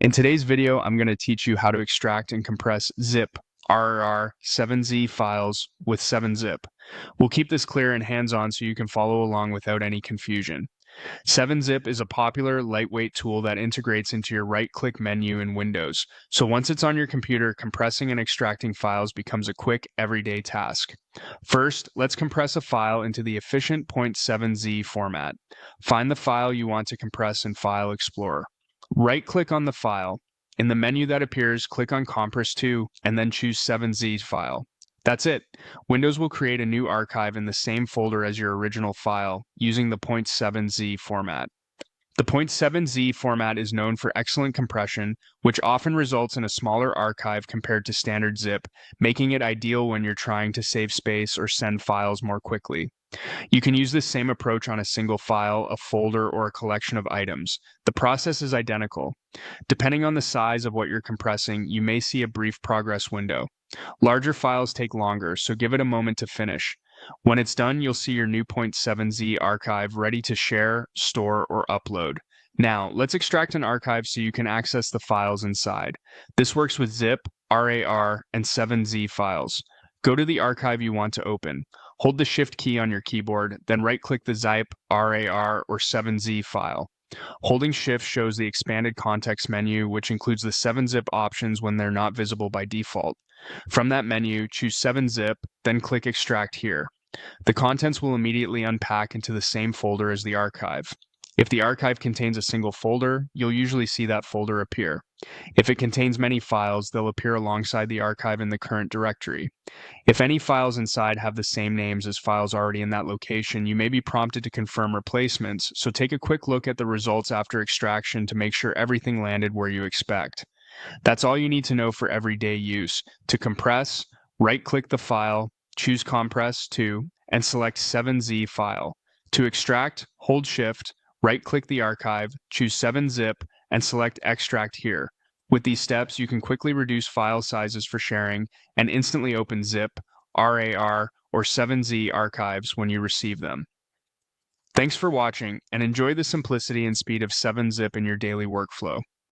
In today's video, I'm going to teach you how to extract and compress zip, RAR, 7Z files with 7zip. We'll keep this clear and hands-on so you can follow along without any confusion. 7zip is a popular, lightweight tool that integrates into your right-click menu in Windows. So once it's on your computer, compressing and extracting files becomes a quick, everyday task. First, let's compress a file into the efficient .7z format. Find the file you want to compress in File Explorer. Right-click on the file. In the menu that appears, click on Compress to, and then choose 7Z file. That's it. Windows will create a new archive in the same folder as your original file, using the .7z format. The .7z format is known for excellent compression, which often results in a smaller archive compared to standard zip, making it ideal when you're trying to save space or send files more quickly. You can use this same approach on a single file, a folder, or a collection of items. The process is identical. Depending on the size of what you're compressing, you may see a brief progress window. Larger files take longer, so give it a moment to finish. When it's done, you'll see your new .7z archive ready to share, store, or upload. Now, let's extract an archive so you can access the files inside. This works with zip, RAR, and 7z files. Go to the archive you want to open. Hold the Shift key on your keyboard, then right-click the zip, RAR, or 7z file. Holding Shift shows the expanded context menu, which includes the 7zip options when they're not visible by default. From that menu, choose 7zip, then click Extract here. The contents will immediately unpack into the same folder as the archive. If the archive contains a single folder, you'll usually see that folder appear. If it contains many files, they'll appear alongside the archive in the current directory. If any files inside have the same names as files already in that location, you may be prompted to confirm replacements, so take a quick look at the results after extraction to make sure everything landed where you expect. That's all you need to know for everyday use. To compress, right-click the file, choose Compress to, and select 7z file. To extract, hold Shift, right-click the archive, choose 7zip, and select Extract here. With these steps, you can quickly reduce file sizes for sharing and instantly open zip, RAR, or 7z archives when you receive them. Thanks for watching, and enjoy the simplicity and speed of 7zip in your daily workflow.